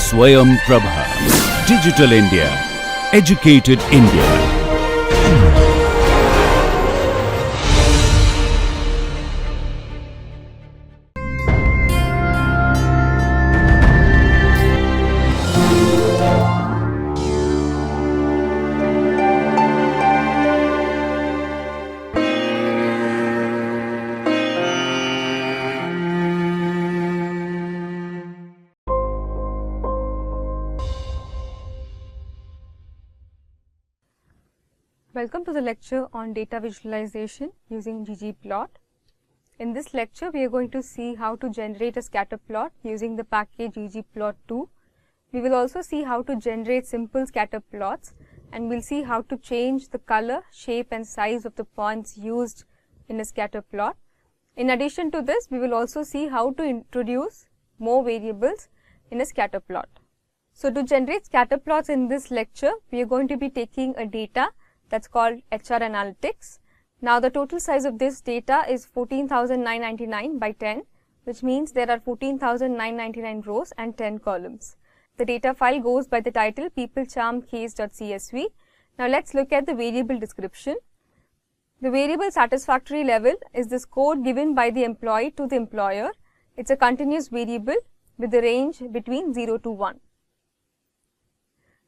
Swayam Prabha. Digital India. Educated India. Welcome to the lecture on data visualization using ggplot. In this lecture, we are going to see how to generate a scatter plot using the package ggplot2. We will also see how to generate simple scatter plots, and we'll see how to change the color, shape and size of the points used in a scatter plot. In addition to this, we will also see how to introduce more variables in a scatter plot. So to generate scatter plots in this lecture, we are going to be taking a data that's called HR Analytics. Now the total size of this data is 14,999 by 10, which means there are 14,999 rows and 10 columns. The data file goes by the title peoplecharmcase.csv. Now let's look at the variable description. The variable satisfactory level is the score given by the employee to the employer. It's a continuous variable with the range between 0 to 1.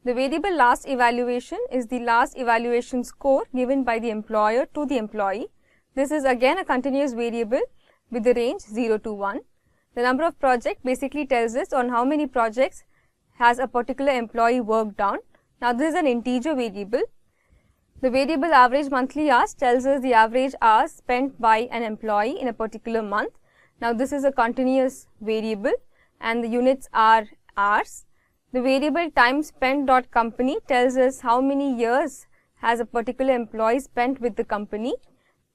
The variable last evaluation is the last evaluation score given by the employer to the employee. This is again a continuous variable with the range 0 to 1. The number of projects basically tells us on how many projects has a particular employee worked on. Now this is an integer variable. The variable average monthly hours tells us the average hours spent by an employee in a particular month. Now this is a continuous variable and the units are hours. The variable time spent.company tells us how many years has a particular employee spent with the company.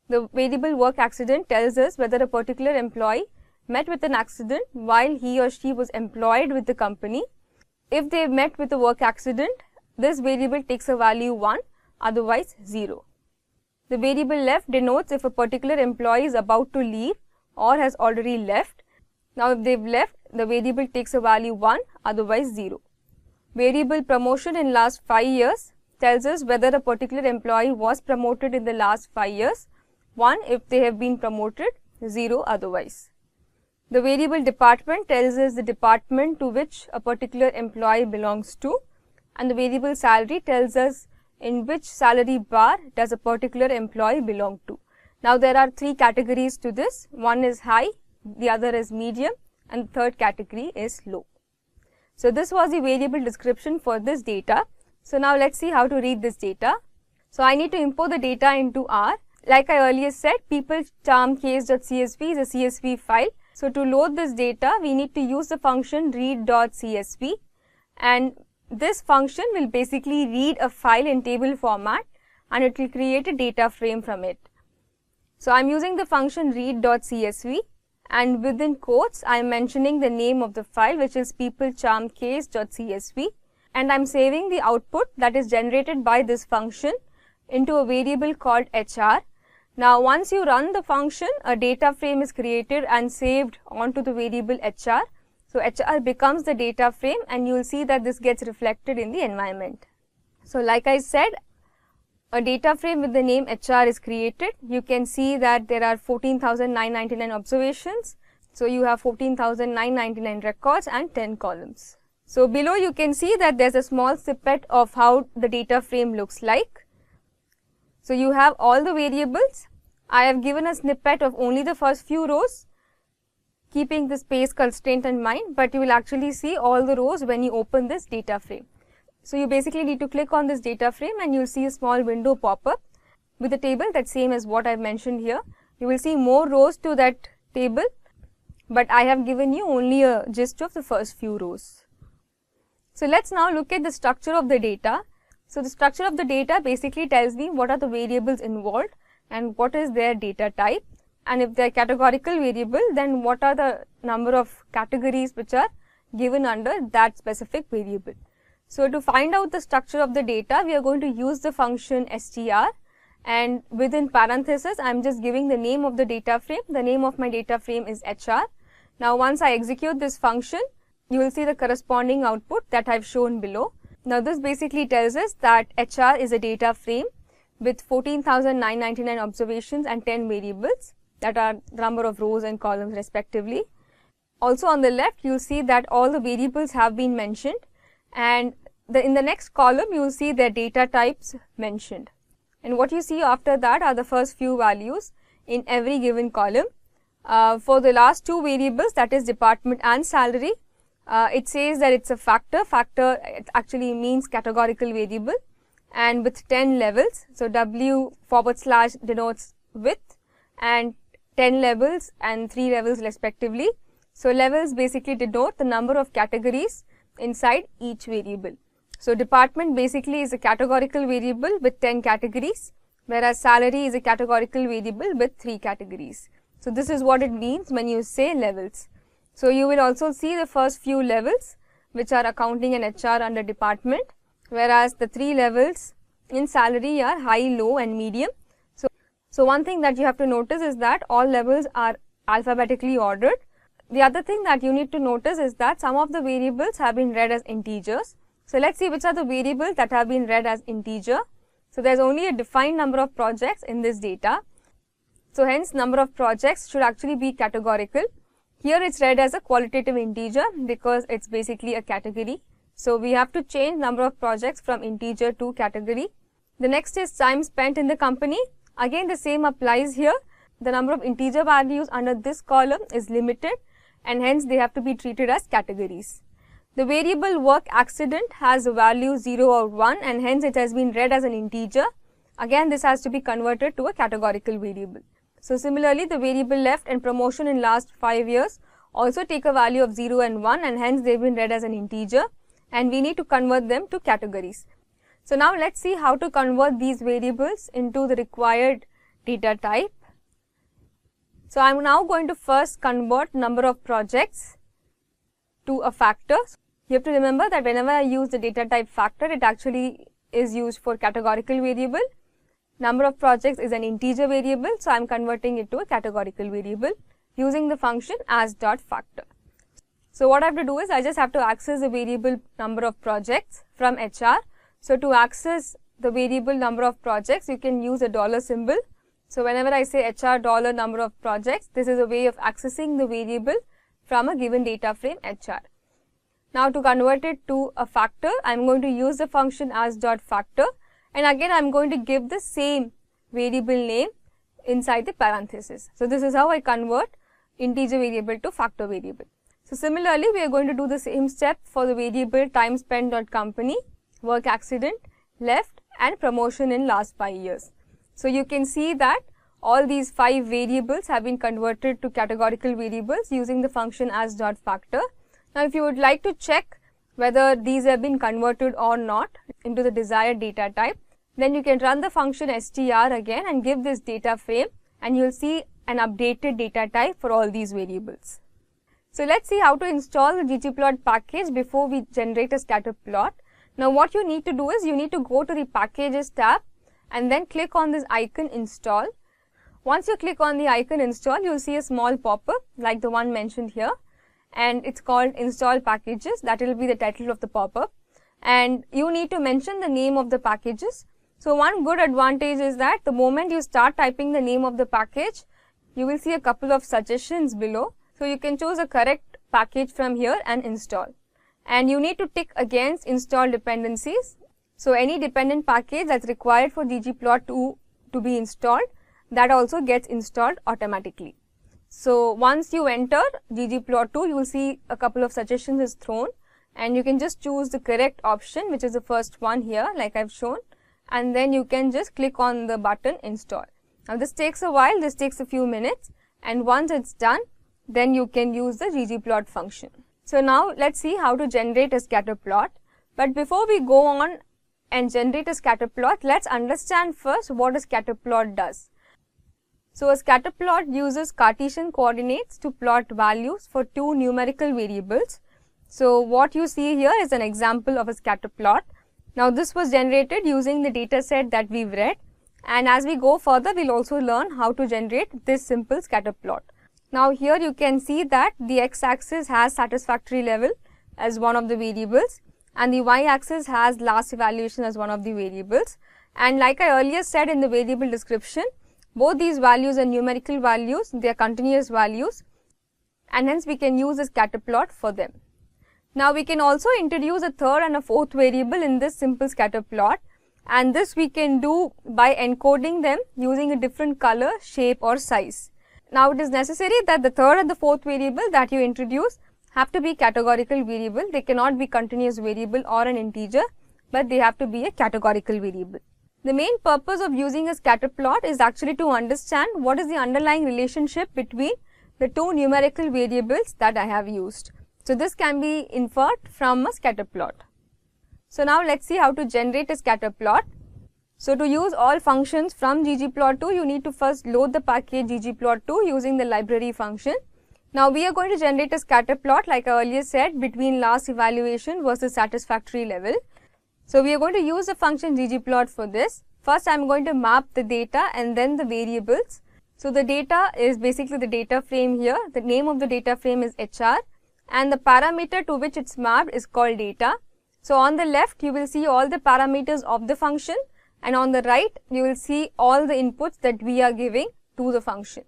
The variable work accident tells us whether a particular employee met with an accident while he or she was employed with the company. If they met with a work accident, this variable takes a value 1, otherwise 0. The variable left denotes if a particular employee is about to leave or has already left. Now if they've left, the variable takes a value 1, otherwise 0. Variable promotion in last 5 years tells us whether a particular employee was promoted in the last 5 years. 1 if they have been promoted, 0 otherwise. The variable department tells us the department to which a particular employee belongs to, and the variable salary tells us in which salary bar does a particular employee belong to. Now there are 3 categories to this. One is high, the other is medium, and the third category is low. So this was the variable description for this data. So now let's see how to read this data. So I need to import the data into R. Like I earlier said, peoplecharmcase.csv is a CSV file. So to load this data, we need to use the function read.csv, and this function will basically read a file in table format and it will create a data frame from it. So I'm using the function read.csv. And within quotes, I am mentioning the name of the file, which is peoplecharmcase.csv, and I am saving the output that is generated by this function into a variable called HR. Now once you run the function, a data frame is created and saved onto the variable HR. So HR becomes the data frame and you will see that this gets reflected in the environment. So like I said, a data frame with the name HR is created. You can see that there are 14,999 observations. So you have 14,999 records and 10 columns. So below you can see that there's a small snippet of how the data frame looks like. So you have all the variables. I have given a snippet of only the first few rows, keeping the space constraint in mind, but you will actually see all the rows when you open this data frame. So you basically need to click on this data frame and you will see a small window pop up with a table that's same as what I've mentioned here. You will see more rows to that table, but I have given you only a gist of the first few rows. So let's now look at the structure of the data. So the structure of the data basically tells me what are the variables involved and what is their data type, and if they are categorical variable, then what are the number of categories which are given under that specific variable. So to find out the structure of the data, we are going to use the function str, and within parentheses I am just giving the name of the data frame. The name of my data frame is HR. Now once I execute this function, you will see the corresponding output that I've shown below. Now this basically tells us that HR is a data frame with 14,999 observations and 10 variables that are the number of rows and columns respectively. Also on the left, you'll see that all the variables have been mentioned, and in the next column you will see their data types mentioned. And what you see after that are the first few values in every given column. For the last two variables, that is department and salary, it says that it's a factor. Factor it actually means categorical variable, and with 10 levels. So W / denotes width and 10 levels and 3 levels respectively. So levels basically denote the number of categories inside each variable. So department basically is a categorical variable with 10 categories, whereas salary is a categorical variable with 3 categories. So this is what it means when you say levels. So you will also see the first few levels, which are accounting and HR under department, whereas the 3 levels in salary are high, low and medium. So one thing that you have to notice is that all levels are alphabetically ordered. The other thing that you need to notice is that some of the variables have been read as integers. So let's see which are the variables that have been read as integer. So there's only a defined number of projects in this data. So hence number of projects should actually be categorical. Here it's read as a qualitative integer because it's basically a category. So we have to change number of projects from integer to category. The next is time spent in the company. Again the same applies here. The number of integer values under this column is limited, and hence they have to be treated as categories. The variable work accident has a value 0 or 1, and hence it has been read as an integer. Again this has to be converted to a categorical variable. So similarly the variable left and promotion in last 5 years also take a value of 0 and 1, and hence they've been read as an integer, and we need to convert them to categories. So now let's see how to convert these variables into the required data type. So I'm now going to first convert number of projects to a factor. You have to remember that whenever I use the data type factor, it actually is used for categorical variable. Number of projects is an integer variable, so I'm converting it to a categorical variable using the function as.factor. So what I have to do is I just have to access the variable number of projects from HR. So to access the variable number of projects, you can use a dollar symbol. So whenever I say HR dollar number of projects, this is a way of accessing the variable from a given data frame HR. Now to convert it to a factor, I am going to use the function as.factor, and again I am going to give the same variable name inside the parenthesis. So this is how I convert integer variable to factor variable. So similarly, we are going to do the same step for the variable time spent company, work accident, left and promotion in last 5 years. So you can see that all these 5 variables have been converted to categorical variables using the function as.factor. Now if you would like to check whether these have been converted or not into the desired data type, then you can run the function str again and give this data frame, and you will see an updated data type for all these variables. So let's see how to install the ggplot package before we generate a scatter plot. Now what you need to do is you need to go to the packages tab and then click on this icon install. Once you click on the icon install, you will see a small pop-up like the one mentioned here, and it's called install packages. That will be the title of the pop-up, and you need to mention the name of the packages. So one good advantage is that the moment you start typing the name of the package, you will see a couple of suggestions below. So you can choose a correct package from here and install, and you need to tick against install dependencies. So any dependent package that's required for ggplot2 to be installed, that also gets installed automatically. So once you enter ggplot2, you will see a couple of suggestions is thrown, and you can just choose the correct option, which is the first one here like I've shown, and then you can just click on the button install. Now this takes a while, this takes a few minutes, and once it's done, then you can use the ggplot function. So now let's see how to generate a scatter plot. But before we go on and generate a scatter plot, let's understand first what a scatter plot does. So a scatter plot uses Cartesian coordinates to plot values for 2 numerical variables. So what you see here is an example of a scatter plot. Now this was generated using the data set that we've read, and as we go further, we'll also learn how to generate this simple scatter plot. Now here you can see that the x-axis has satisfactory level, as one of the variables, and the y-axis has last evaluation as one of the variables. And like I earlier said in the variable description, both these values are numerical values, they are continuous values, and hence we can use a scatter plot for them. Now we can also introduce a third and a fourth variable in this simple scatter plot, and this we can do by encoding them using a different color, shape or size. Now it is necessary that the third and the fourth variable that you introduce have to be categorical variable. They cannot be continuous variable or an integer, but they have to be a categorical variable. The main purpose of using a scatter plot is actually to understand what is the underlying relationship between the two numerical variables that I have used. So this can be inferred from a scatter plot. So now let's see how to generate a scatter plot. So to use all functions from ggplot2, you need to first load the package ggplot2 using the library function. Now we are going to generate a scatter plot, like I earlier said, between last evaluation versus satisfactory level. So we are going to use the function ggplot for this. First I am going to map the data and then the variables. So the data is basically the data frame here. The name of the data frame is HR and the parameter to which it's mapped is called data. So on the left you will see all the parameters of the function, and on the right you will see all the inputs that we are giving to the function.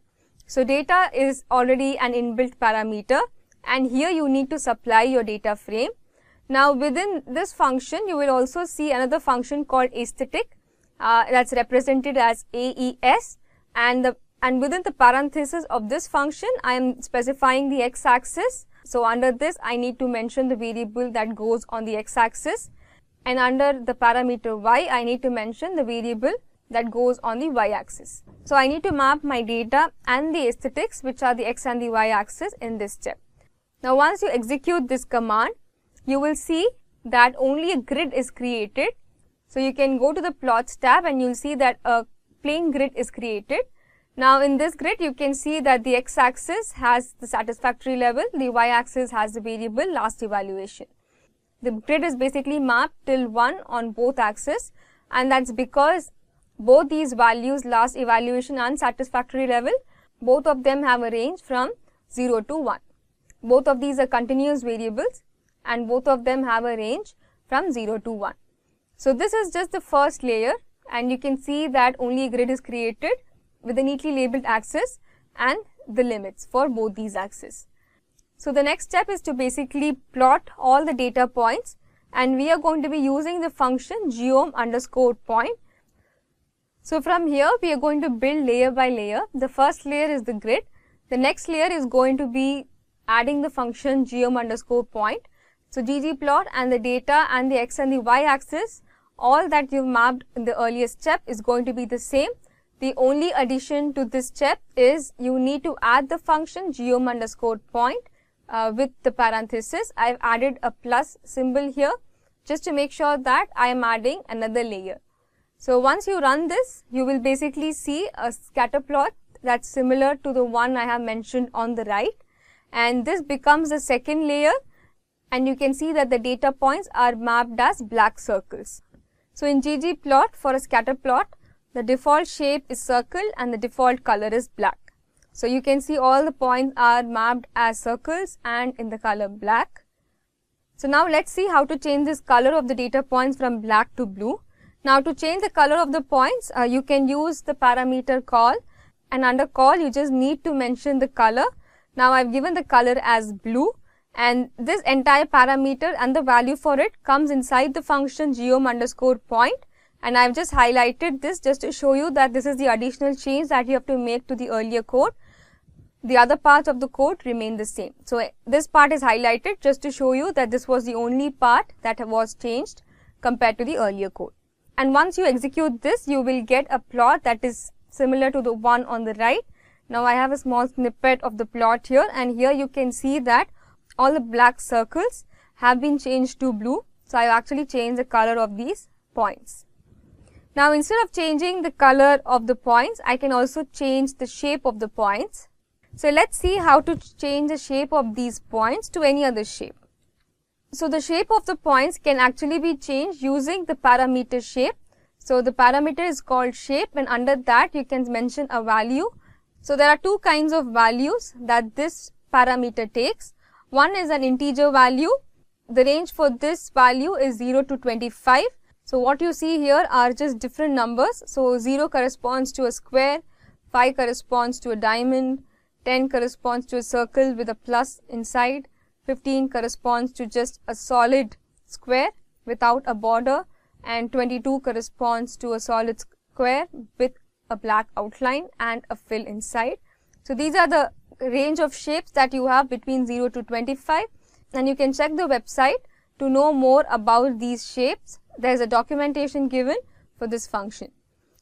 So data is already an inbuilt parameter, and here you need to supply your data frame. Now within this function you will also see another function called aesthetic, that's represented as AES, and within the parenthesis of this function I am specifying the x-axis. So under this I need to mention the variable that goes on the x-axis, and under the parameter y I need to mention the variable that goes on the y-axis. So I need to map my data and the aesthetics, which are the x and the y-axis, in this step. Now once you execute this command, you will see that only a grid is created. So you can go to the plots tab and you will see that a plain grid is created. Now in this grid you can see that the x-axis has the satisfactory level, the y-axis has the variable last evaluation. The grid is basically mapped till 1 on both axes, and that's because both these values, last evaluation and satisfactory level, both of them have a range from 0 to 1. Both of these are continuous variables and both of them have a range from 0 to 1. So this is just the first layer, and you can see that only a grid is created with a neatly labeled axis and the limits for both these axes. So the next step is to basically plot all the data points, and we are going to be using the function geom_point. So from here we are going to build layer by layer. The first layer is the grid. The next layer is going to be adding the function geom_point. So ggplot and the data and the x and the y axis, all that you've mapped in the earlier step is going to be the same. The only addition to this step is you need to add the function geom_point with the parenthesis. I've added a plus symbol here just to make sure that I am adding another layer. So once you run this, you will basically see a scatter plot that's similar to the one I have mentioned on the right, and this becomes the second layer, and you can see that the data points are mapped as black circles. So in ggplot, for a scatter plot, the default shape is circle and the default color is black. So you can see all the points are mapped as circles and in the color black. So now let's see how to change this color of the data points from black to blue. Now to change the color of the points, you can use the parameter call, and under call you just need to mention the color. Now I've given the color as blue, and this entire parameter and the value for it comes inside the function geom_point, and I've just highlighted this just to show you that this is the additional change that you have to make to the earlier code. The other parts of the code remain the same. So this part is highlighted just to show you that this was the only part that was changed compared to the earlier code. And once you execute this, you will get a plot that is similar to the one on the right. Now I have a small snippet of the plot here, and here you can see that all the black circles have been changed to blue. So I actually changed the color of these points. Now instead of changing the color of the points, I can also change the shape of the points. So let's see how to change the shape of these points to any other shape. So the shape of the points can actually be changed using the parameter shape. So the parameter is called shape, and under that you can mention a value. So there are two kinds of values that this parameter takes. One is an integer value, the range for this value is 0 to 25. So what you see here are just different numbers. So 0 corresponds to a square, 5 corresponds to a diamond, 10 corresponds to a circle with a plus inside, 15 corresponds to just a solid square without a border, and 22 corresponds to a solid square with a black outline and a fill inside. So these are the range of shapes that you have between 0 to 25, and you can check the website to know more about these shapes. There is a documentation given for this function.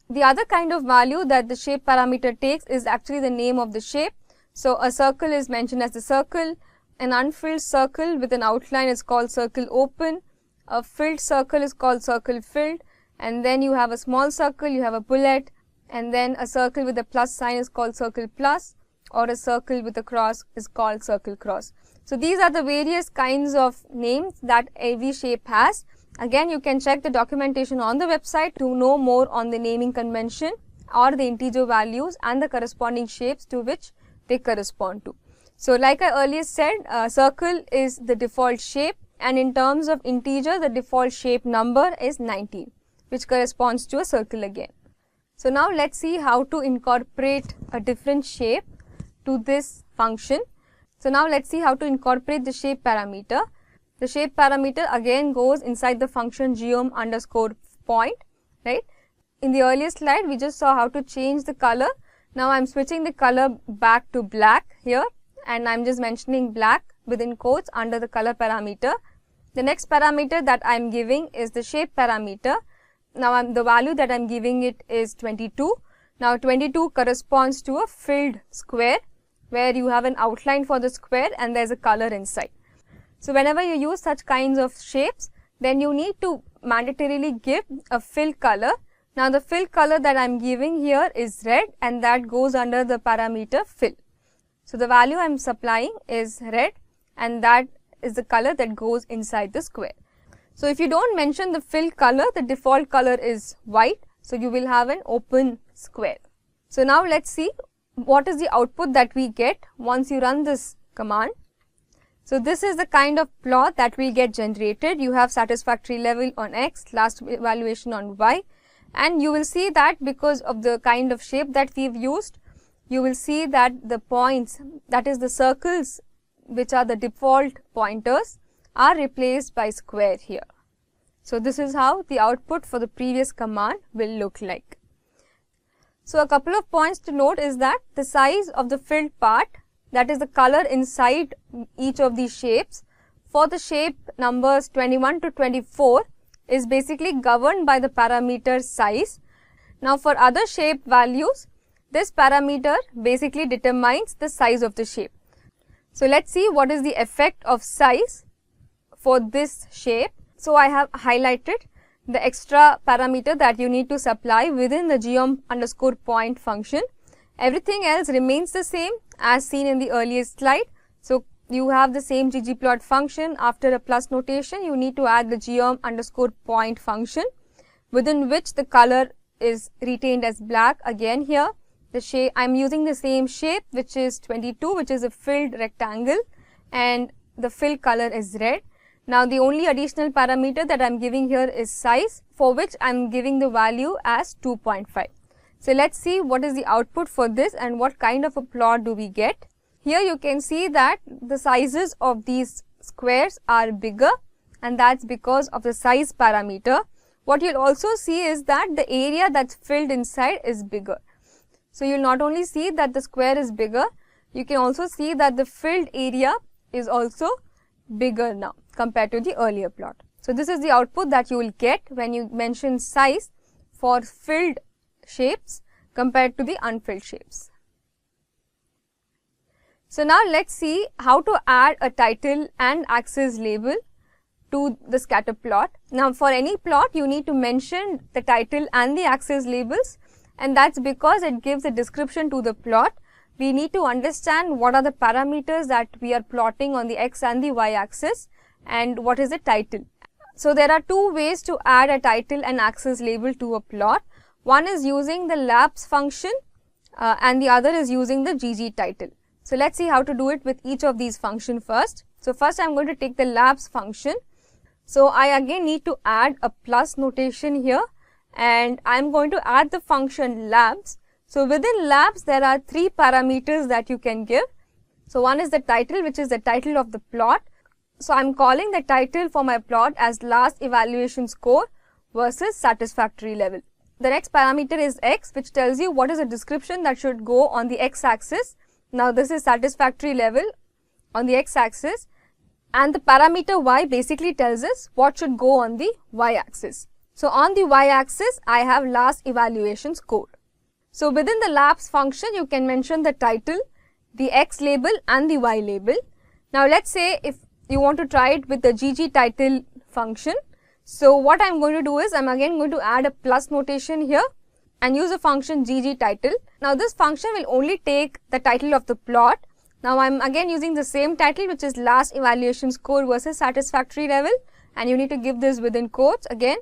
The other kind of value that the shape parameter takes is actually the name of the shape. So a circle is mentioned as the circle, an unfilled circle with an outline is called circle open, a filled circle is called circle filled, and then you have a small circle, you have a bullet, and then a circle with a plus sign is called circle plus, or a circle with a cross is called circle cross. So these are the various kinds of names that every shape has. Again, you can check the documentation on the website to know more on the naming convention or the integer values and the corresponding shapes to which they correspond to. So like I earlier said, circle is the default shape, and in terms of integer, the default shape number is 19, which corresponds to a circle again. So now let's see how to incorporate a different shape to this function. So now let's see how to incorporate the shape parameter. The shape parameter again goes inside the function geom_point, right? In the earlier slide, we just saw how to change the color. Now I'm switching the color back to black here, and I'm just mentioning black within quotes under the color parameter. The next parameter that I'm giving is the shape parameter. Now the value that I'm giving it is 22. Now 22 corresponds to a filled square where you have an outline for the square and there's a color inside. So whenever you use such kinds of shapes, then you need to mandatorily give a fill color. Now the fill color that I'm giving here is red, and that goes under the parameter fill. So the value I'm supplying is red, and that is the color that goes inside the square. So if you don't mention the fill color, the default color is white, so you will have an open square. So now let's see what is the output that we get once you run this command. So this is the kind of plot that will get generated. You have satisfactory level on X, last evaluation on Y, and you will see that because of the kind of shape that we've used, you will see that the points, that is the circles which are the default pointers, are replaced by square here. So this is how the output for the previous command will look like. So a couple of points to note is that the size of the filled part, that is the color inside each of these shapes, for the shape numbers 21 to 24 is basically governed by the parameter size. Now for other shape values, this parameter basically determines the size of the shape. So let's see what is the effect of size for this shape. So I have highlighted the extra parameter that you need to supply within the geom_point function. Everything else remains the same as seen in the earlier slide. So you have the same ggplot function. After a plus notation, you need to add the geom_point function, within which the color is retained as black. Again here, the shape, I'm using the same shape, which is 22, which is a filled rectangle, and the fill color is red. Now the only additional parameter that I'm giving here is size, for which I'm giving the value as 2.5. So let's see what is the output for this and what kind of a plot do we get. Here you can see that the sizes of these squares are bigger, and that's because of the size parameter. What you'll also see is that the area that's filled inside is bigger. So you'll not only see that the square is bigger, you can also see that the filled area is also bigger now compared to the earlier plot. So this is the output that you will get when you mention size for filled shapes compared to the unfilled shapes. So now let's see how to add a title and axis label to the scatter plot. Now for any plot, you need to mention the title and the axis labels, and that's because it gives a description to the plot. We need to understand what are the parameters that we are plotting on the x and the y axis, and what is the title. So there are two ways to add a title and axis label to a plot. One is using the labs function and the other is using the ggtitle. So let's see how to do it with each of these functions first. So first I'm going to take the labs function. So I again need to add a plus notation here, and I'm going to add the function labs. So within labs there are 3 parameters that you can give. So one is the title, which is the title of the plot. So I'm calling the title for my plot as last evaluation score versus satisfactory level. The next parameter is x, which tells you what is the description that should go on the x-axis. Now this is satisfactory level on the x-axis, and the parameter y basically tells us what should go on the y-axis. So on the y-axis I have last evaluation score. So within the labs function you can mention the title, the x label and the y label. Now let's say if you want to try it with the GG title function. So what I'm going to do is I'm again going to add a plus notation here and use a function GG title. Now this function will only take the title of the plot. Now I'm again using the same title, which is last evaluation score versus satisfactory level, and you need to give this within quotes again,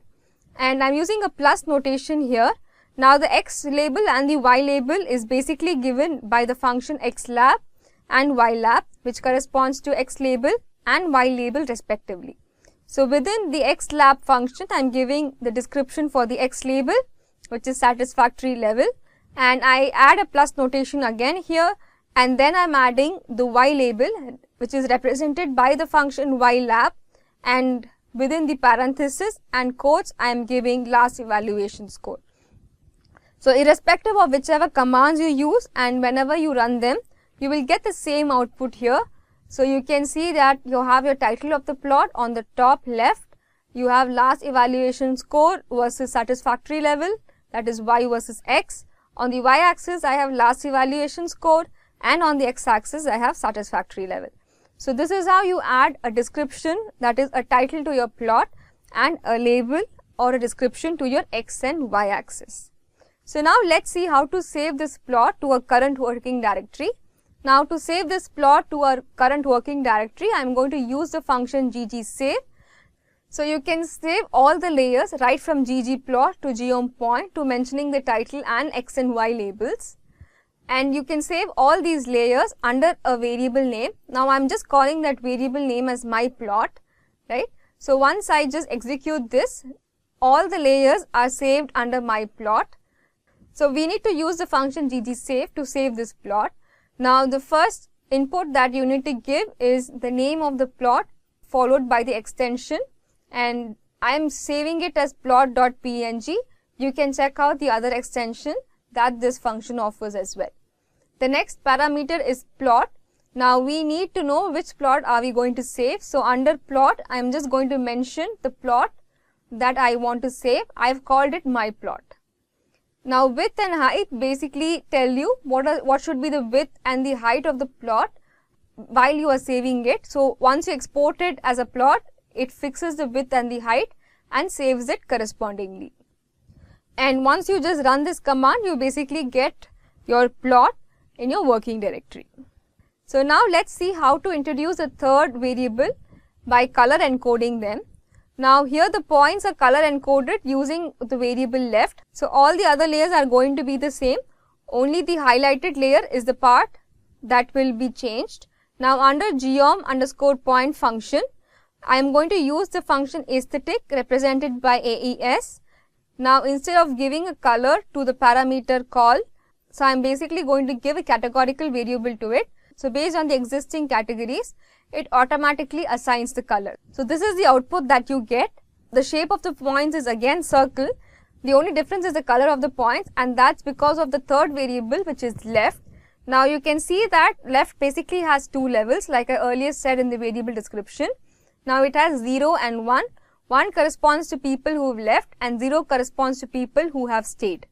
and I'm using a plus notation here. Now the x label and the y label is basically given by the function xlab and ylab, which corresponds to x label and y label respectively. So within the xlab function I'm giving the description for the x label, which is satisfactory level, and I add a plus notation again here, and then I'm adding the y label, which is represented by the function ylab, and within the parenthesis and quotes I am giving last evaluation score. So irrespective of whichever commands you use and whenever you run them, you will get the same output here. So you can see that you have your title of the plot on the top left, you have last evaluation score versus satisfactory level, that is y versus x. On the y-axis I have last evaluation score, and on the x-axis I have satisfactory level. So this is how you add a description, that is a title to your plot, and a label or a description to your x and y axis. So now let's see how to save this plot to a current working directory. Now to save this plot to our current working directory, I am going to use the function ggSave. So you can save all the layers right from ggplot to geom_point to mentioning the title and x and y labels. And you can save all these layers under a variable name. Now I am just calling that variable name as my plot, right? So once I just execute this, all the layers are saved under my plot. So we need to use the function ggSave to save this plot. Now the first input that you need to give is the name of the plot followed by the extension, and I am saving it as plot.png. You can check out the other extension that this function offers as well. The next parameter is plot. Now we need to know which plot are we going to save. So under plot I am just going to mention the plot that I want to save. I have called it my plot. Now width and height basically tell you what should be the width and the height of the plot while you are saving it. So once you export it as a plot, it fixes the width and the height and saves it correspondingly. And once you just run this command, you basically get your plot in your working directory. So now let's see how to introduce a third variable by color encoding them. Now here the points are color encoded using the variable left. So all the other layers are going to be the same. Only the highlighted layer is the part that will be changed. Now under geom_point function, I am going to use the function aesthetic represented by AES. Now instead of giving a color to the parameter call, so I am basically going to give a categorical variable to it. So based on the existing categories, it automatically assigns the color. So this is the output that you get. The shape of the points is again circle. The only difference is the color of the points, and that's because of the third variable, which is left. Now you can see that left basically has 2 levels, like I earlier said in the variable description. Now it has 0 and 1. 1 corresponds to people who have left and 0 corresponds to people who have stayed.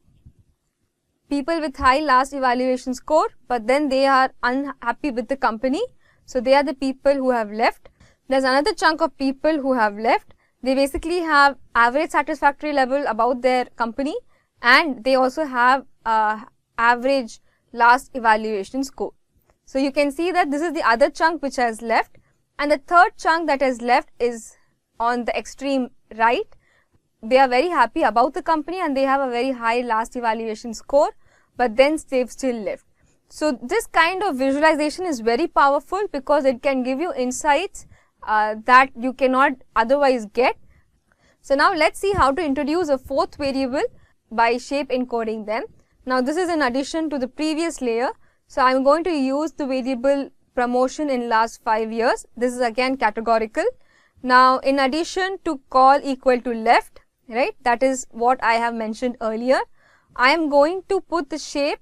People with high last evaluation score, but then they are unhappy with the company. So they are the people who have left. There's another chunk of people who have left. They basically have average satisfactory level about their company, and they also have average last evaluation score. So you can see that this is the other chunk which has left, and the third chunk that has left is on the extreme right. They are very happy about the company and they have a very high last evaluation score, but then they've still left. So this kind of visualization is very powerful because it can give you insights that you cannot otherwise get. So now let's see how to introduce a fourth variable by shape encoding them. Now this is in addition to the previous layer. So I am going to use the variable promotion in last 5 years. This is again categorical. Now in addition to call equal to left, right, that is what I have mentioned earlier, I am going to put the shape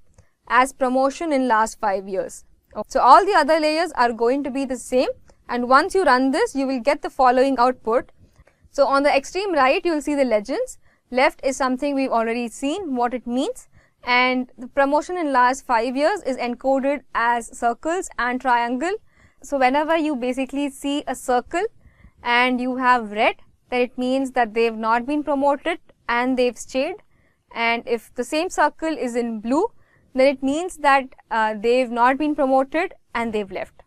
as promotion in last 5 years. So all the other layers are going to be the same, and once you run this you will get the following output. So on the extreme right you will see the legends. Left is something we've already seen what it means, and the promotion in last 5 years is encoded as circles and triangle. So whenever you basically see a circle and you have red, then it means that they've not been promoted and they've stayed, and if the same circle is in blue, then it means that they've not been promoted and they've left.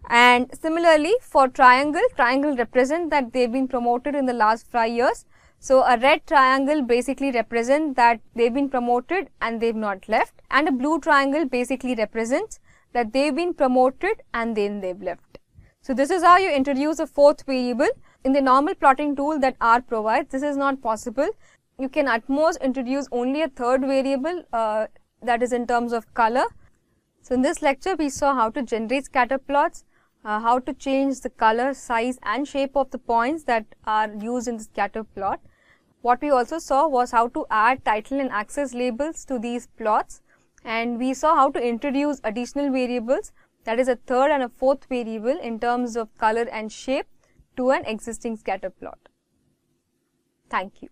And similarly for triangle, triangle represent that they've been promoted in the last 5 years. So a red triangle basically represents that they've been promoted and they've not left, and a blue triangle basically represents that they've been promoted and then they've left. So this is how you introduce a fourth variable. In the normal plotting tool that R provides, this is not possible. You can at most introduce only a third variable, that is in terms of color. So in this lecture we saw how to generate scatter plots, how to change the color, size and shape of the points that are used in the scatter plot. What we also saw was how to add title and axis labels to these plots, and we saw how to introduce additional variables, that is a third and a fourth variable in terms of color and shape, to an existing scatter plot. Thank you.